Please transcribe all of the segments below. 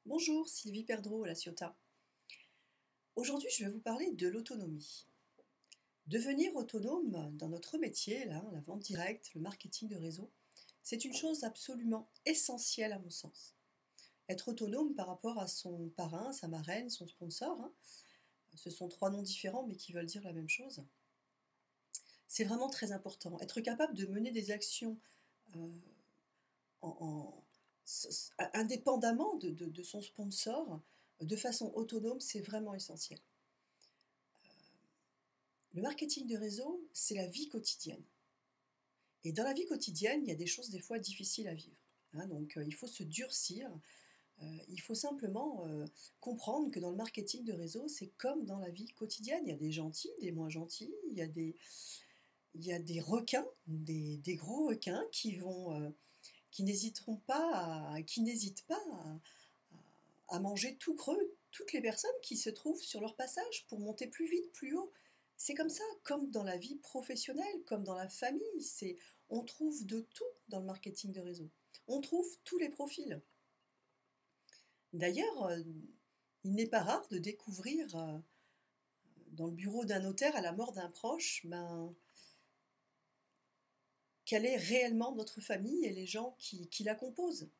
Bonjour, Sylvie Perdreau à La Ciotat. Aujourd'hui, je vais vous parler de l'autonomie. Devenir autonome dans notre métier, là, la vente directe, le marketing de réseau, c'est une chose absolument essentielle à mon sens. Être autonome par rapport à son parrain, sa marraine, son sponsor, ce sont trois noms différents mais qui veulent dire la même chose. C'est vraiment très important. Être capable de mener des actions euh, indépendamment de son sponsor, de façon autonome, c'est vraiment essentiel. Le marketing de réseau, c'est la vie quotidienne. Et dans la vie quotidienne, il y a des choses des fois difficiles à vivre. Donc il faut se durcir, il faut simplement comprendre que dans le marketing de réseau, c'est comme dans la vie quotidienne. Il y a des gentils, des moins gentils, il y a des requins, des gros requins qui n'hésitent pas à manger tout creux toutes les personnes qui se trouvent sur leur passage pour monter plus vite, plus haut. C'est comme ça, comme dans la vie professionnelle, comme dans la famille. On trouve de tout dans le marketing de réseau. On trouve tous les profils. D'ailleurs, il n'est pas rare de découvrir dans le bureau d'un notaire à la mort d'un proche, quelle est réellement notre famille et les gens qui la composent.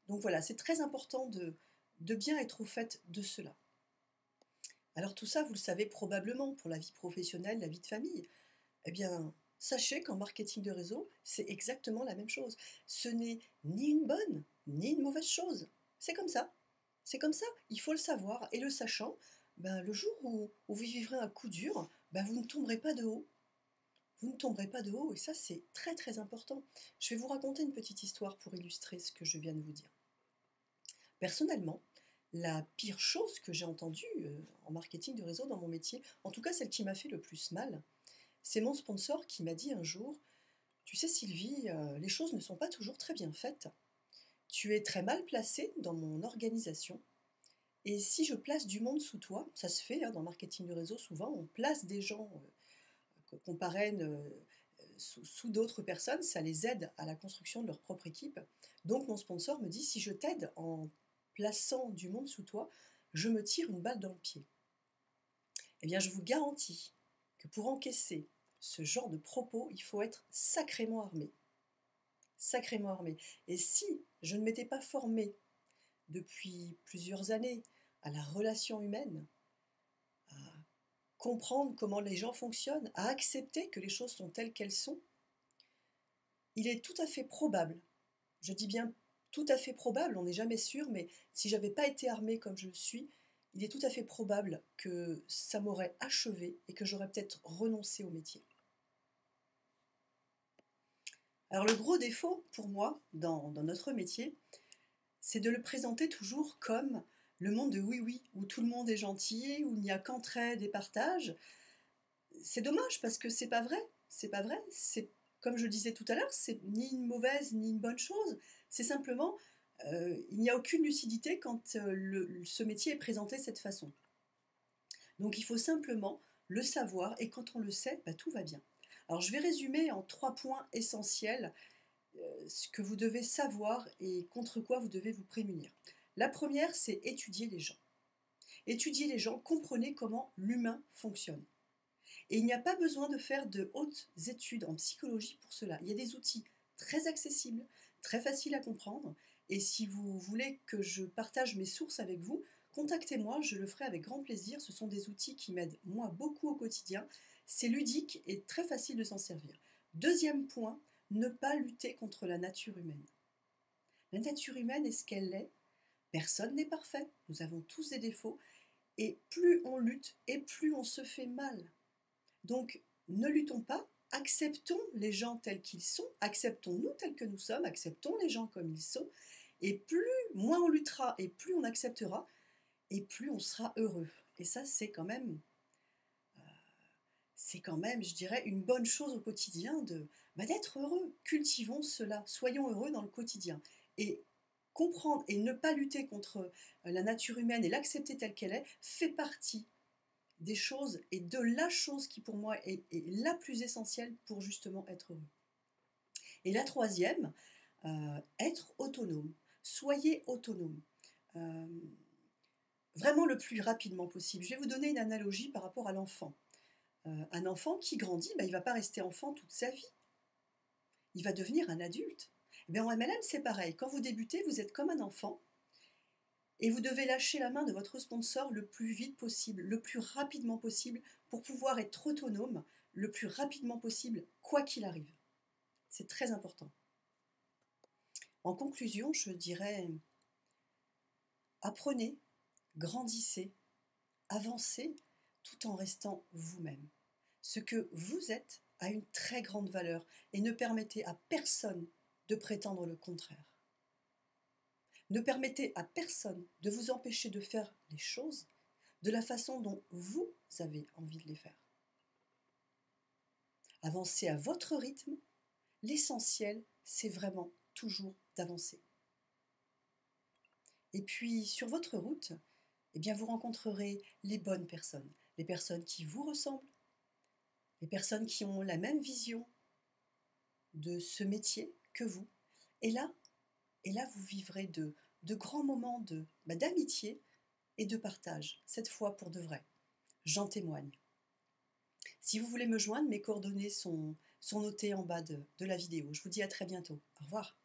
Donc voilà, c'est très important de bien être au fait de cela. Alors tout ça, vous le savez probablement pour la vie professionnelle, la vie de famille. Eh bien, sachez qu'en marketing de réseau, c'est exactement la même chose. Ce n'est ni une bonne ni une mauvaise chose. C'est comme ça. C'est comme ça. Il faut le savoir. Et le sachant, le jour où vous vivrez un coup dur, vous ne tomberez pas de haut. Vous ne tomberez pas de haut. Et ça, c'est très très important. Je vais vous raconter une petite histoire pour illustrer ce que je viens de vous dire. Personnellement, la pire chose que j'ai entendue en marketing de réseau dans mon métier, en tout cas celle qui m'a fait le plus mal, c'est mon sponsor qui m'a dit un jour: «Tu sais Sylvie, les choses ne sont pas toujours très bien faites. Tu es très mal placée dans mon organisation et si je place du monde sous toi», ça se fait dans le marketing de réseau souvent, on place des gens qu'on parraine sous d'autres personnes, ça les aide à la construction de leur propre équipe. Donc mon sponsor me dit: «Si je t'aide en plaçant du monde sous toi, je me tire une balle dans le pied». Eh bien, je vous garantis que pour encaisser ce genre de propos, il faut être sacrément armé. Sacrément armé. Et si je ne m'étais pas formée depuis plusieurs années à la relation humaine, à comprendre comment les gens fonctionnent, à accepter que les choses sont telles qu'elles sont, il est tout à fait probable, je dis bien tout à fait probable, on n'est jamais sûr, mais si j'avais pas été armée comme je le suis, il est tout à fait probable que ça m'aurait achevé et que j'aurais peut-être renoncé au métier. Alors le gros défaut pour moi dans notre métier, c'est de le présenter toujours comme le monde de oui-oui, où tout le monde est gentil, où il n'y a qu'entraide et partage. C'est dommage parce que c'est pas vrai, c'est pas vrai. C'est, comme je le disais tout à l'heure, c'est ni une mauvaise ni une bonne chose. C'est simplement, il n'y a aucune lucidité quand ce métier est présenté de cette façon. Donc il faut simplement le savoir et quand on le sait, tout va bien. Alors je vais résumer en 3 points essentiels ce que vous devez savoir et contre quoi vous devez vous prémunir. La première, c'est étudier les gens. Étudier les gens, comprenez comment l'humain fonctionne. Et il n'y a pas besoin de faire de hautes études en psychologie pour cela. Il y a des outils très accessibles, très faciles à comprendre. Et si vous voulez que je partage mes sources avec vous, contactez-moi, je le ferai avec grand plaisir. Ce sont des outils qui m'aident moi beaucoup au quotidien. C'est ludique et très facile de s'en servir. Deuxième point, ne pas lutter contre la nature humaine. La nature humaine est ce qu'elle est. Personne n'est parfait. Nous avons tous des défauts. Et plus on lutte, et plus on se fait mal. Donc, ne luttons pas, acceptons les gens tels qu'ils sont, acceptons-nous tels que nous sommes, acceptons les gens comme ils sont, et moins on luttera et plus on acceptera, et plus on sera heureux. Et ça, c'est quand même, je dirais, une bonne chose au quotidien d'être heureux. Cultivons cela, soyons heureux dans le quotidien. Et comprendre et ne pas lutter contre la nature humaine et l'accepter telle qu'elle est, fait partie des choses et de la chose qui pour moi est la plus essentielle pour justement être heureux. Et la troisième, être autonome. Soyez autonome. vraiment le plus rapidement possible. Je vais vous donner une analogie par rapport à l'enfant. Un enfant qui grandit, il ne va pas rester enfant toute sa vie. Il va devenir un adulte. Eh bien, en MLM, c'est pareil. Quand vous débutez, vous êtes comme un enfant et vous devez lâcher la main de votre sponsor le plus vite possible, le plus rapidement possible pour pouvoir être autonome le plus rapidement possible, quoi qu'il arrive. C'est très important. En conclusion, je dirais, apprenez, grandissez, avancez tout en restant vous-même. Ce que vous êtes a une très grande valeur et ne permettez à personne de prétendre le contraire. Ne permettez à personne de vous empêcher de faire les choses de la façon dont vous avez envie de les faire. Avancez à votre rythme, l'essentiel, c'est vraiment toujours d'avancer. Et puis, sur votre route, eh bien, vous rencontrerez les bonnes personnes, les personnes qui vous ressemblent, les personnes qui ont la même vision de ce métier que vous. Et là, vous vivrez de grands moments d'amitié et de partage, cette fois pour de vrai. J'en témoigne. Si vous voulez me joindre, mes coordonnées sont notées en bas de la vidéo. Je vous dis à très bientôt. Au revoir.